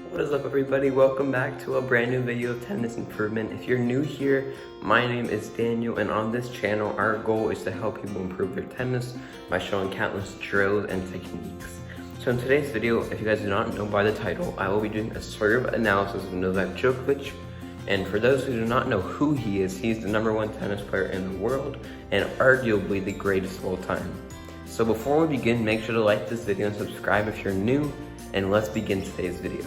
What is up, everybody? Welcome back to a brand new video of tennis improvement. If you're new here, my name is Daniel, and on this channel our goal is to help people improve their tennis by showing countless drills and techniques. So in today's video, if you guys do not know by the title, I will be doing a serve analysis of Novak Djokovic. And for those who do not know who he is, he's the #1 tennis player in the world and arguably the greatest of all time. So before we begin, make sure to like this video and subscribe if you're new, and let's begin today's video.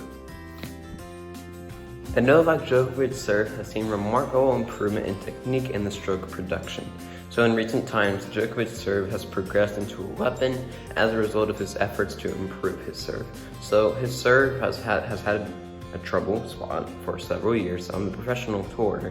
The Novak Djokovic Serve has seen remarkable improvement in technique and the stroke production. So in recent times, Djokovic Serve has progressed into a weapon as a result of his efforts to improve his serve. So his serve has had a trouble spot for several years on the professional tour,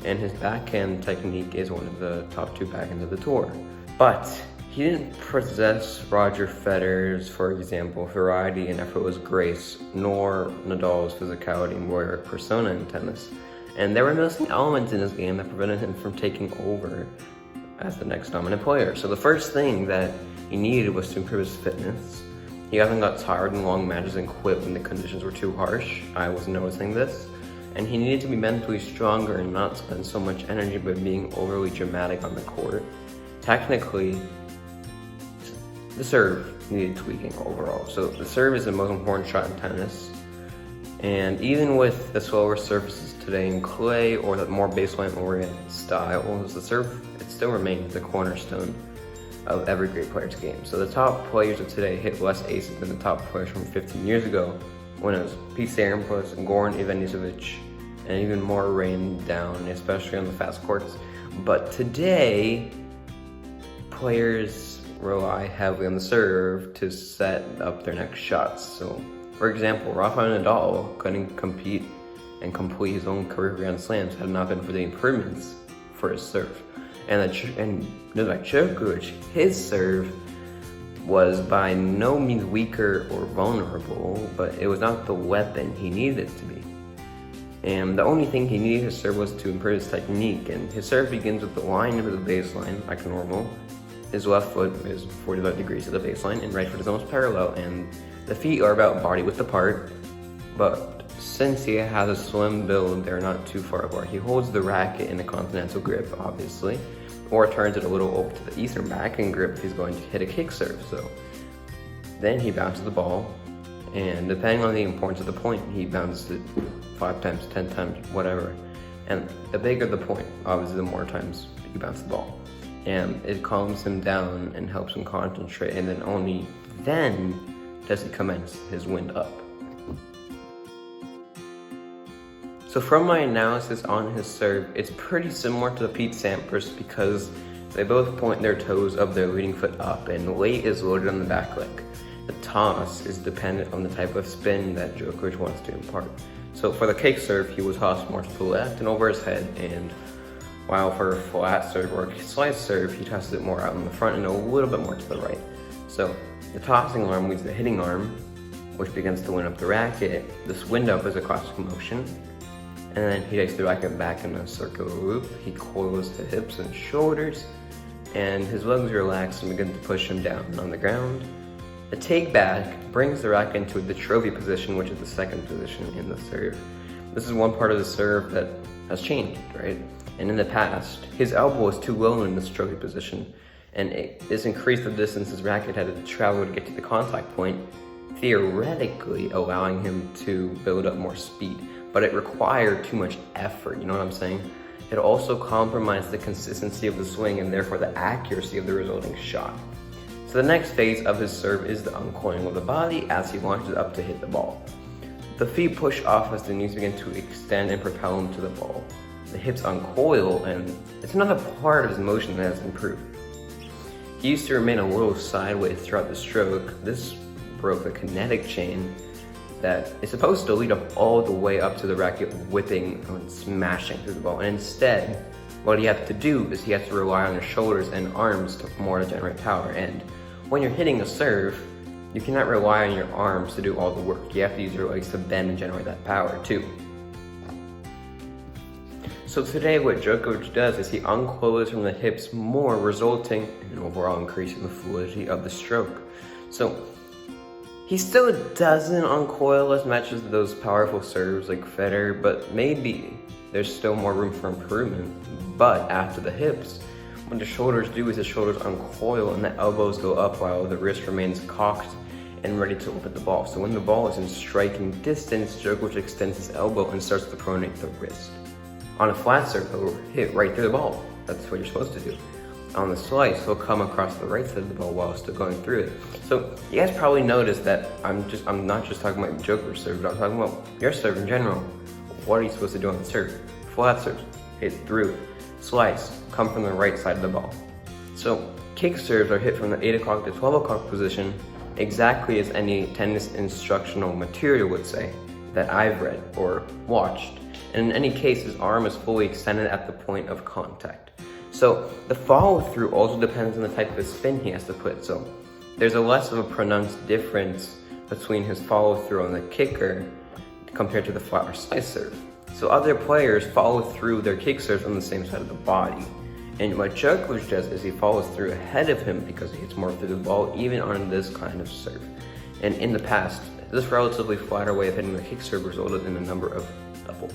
and his backhand technique is one of the top 2 backhands of the tour. But he didn't possess Roger Federer's, for example, variety and effortless grace, nor Nadal's physicality and warrior persona in tennis. And there were missing elements in his game that prevented him from taking over as the next dominant player. So the first thing that he needed was to improve his fitness. He often got tired in long matches and quit when the conditions were too harsh. I was noticing this. And he needed to be mentally stronger and not spend so much energy by being overly dramatic on the court. Technically, the serve needed tweaking overall. So the serve is the most important shot in tennis. And even with the slower surfaces today in clay or the more baseline-oriented styles, the serve, it still remains the cornerstone of every great player's game. So the top players of today hit less aces than the top players from 15 years ago, when it was Pete Sampras, Goran Ivanisevic, and even more rained down, especially on the fast courts. But today, players rely heavily on the serve to set up their next shots. So, for example, Rafael Nadal couldn't compete and complete his own career Grand Slams had it not been for the improvements for his serve. And Novak Djokovic, his serve was by no means weaker or vulnerable, but it was not the weapon he needed it to be. And the only thing he needed his serve was to improve his technique, and his serve begins with the line of the baseline, like normal. His left foot is 45 degrees to the baseline, and right foot is almost parallel, and the feet are about body width apart. But since he has a slim build, they're not too far apart. He holds the racket in a continental grip, obviously, or turns it a little over to the eastern backhand grip if he's going to hit a kick serve. So then he bounces the ball, and depending on the importance of the point, he bounces it 5 times, 10 times, whatever. And the bigger the point, obviously the more times you bounce the ball. And it calms him down and helps him concentrate, and then only then does he commence his wind up. So from my analysis on his serve, it's pretty similar to Pete Sampras because they both point their toes of their leading foot up, and the weight is loaded on the back leg. The toss is dependent on the type of spin that Djokovic wants to impart. So for the kick serve, he was tossed more to the left and over his head, and while for a flat serve or a slice serve, he tosses it more out in the front and a little bit more to the right. So the tossing arm leads the hitting arm, which begins to wind up the racket. This wind up is a classical motion, and then he takes the racket back in a circular loop. He coils the hips and shoulders, and his legs relax and begin to push him down on the ground. The take back brings the racket into the trophy position, which is the second position in the serve. This is one part of the serve that has changed, right? And in the past, his elbow was too low in this trophy position, and this increased the distance his racket had to travel to get to the contact point, theoretically allowing him to build up more speed. But it required too much effort, you know what I'm saying? It also compromised the consistency of the swing and therefore the accuracy of the resulting shot. So the next phase of his serve is the uncoiling of the body as he launches up to hit the ball. The feet push off as the knees begin to extend and propel him to the ball. The hips uncoil, and it's another part of his motion that has improved. He used to remain a little sideways throughout the stroke. This broke the kinetic chain that is supposed to lead up all the way up to the racket, whipping and smashing through the ball. And instead, what he has to do is he has to rely on his shoulders and arms to generate power. And when you're hitting a serve, you cannot rely on your arms to do all the work. You have to use your legs to bend and generate that power too. So today what Djokovic does is he uncoils from the hips more, resulting in an overall increase in the fluidity of the stroke. So He still doesn't uncoil as much as those powerful serves like Federer, but maybe there's still more room for improvement. But after the hips, what the shoulders do is the shoulders uncoil and the elbows go up while the wrist remains cocked and ready to open the ball. So when the ball is in striking distance, Djokovic extends his elbow and starts to pronate the wrist. On a flat serve, he'll hit right through the ball. That's what you're supposed to do. On the slice, he'll come across the right side of the ball while still going through it. So you guys probably noticed that I'm not just talking about Djokovic serve, but I'm talking about your serve in general. What are you supposed to do on the serve? Flat serves, hit through it. Slice, come from the right side of the ball. So kick serves are hit from the 8 o'clock to 12 o'clock position, exactly as any tennis instructional material would say that I've read or watched. And in any case, his arm is fully extended at the point of contact. So the follow through also depends on the type of spin he has to put. So there's a less of a pronounced difference between his follow through on the kicker compared to the flat or slice serve. So other players follow through their kick serves on the same side of the body. And what Djokovic does is he follows through ahead of him because he hits more through the ball, even on this kind of serve. And in the past, this relatively flatter way of hitting the kick serve resulted in a number of double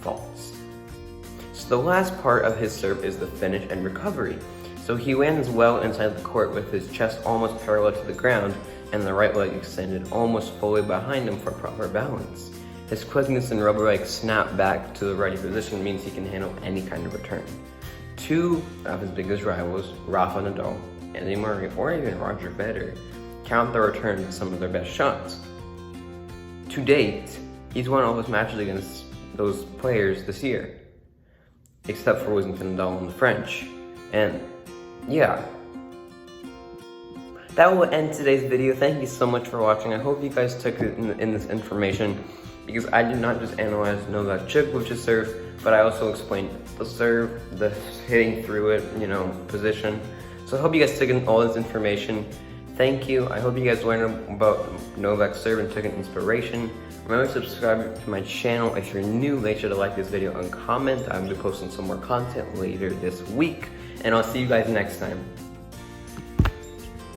faults. So the last part of his serve is the finish and recovery. So he lands well inside the court with his chest almost parallel to the ground and the right leg extended almost fully behind him for proper balance. His quickness and rubber-like snap back to the ready position means he can handle any kind of return. Two of his biggest rivals, Rafa Nadal, Andy Murray, or even Roger Federer, count their returns as some of their best shots. To date, he's won all his matches against those players this year, except for losing to Nadal and the French. And yeah, that will end today's video. Thank you so much for watching. I hope you guys took in this information, because I did not just analyze Novak Djokovic's serve, but I also explained the serve, the hitting through it, position. So I hope you guys took in all this information. Thank you. I hope you guys learned about Novak's serve and took an inspiration. Remember to subscribe to my channel if you're new. Make sure to like this video and comment. I'm going to be posting some more content later this week. And I'll see you guys next time.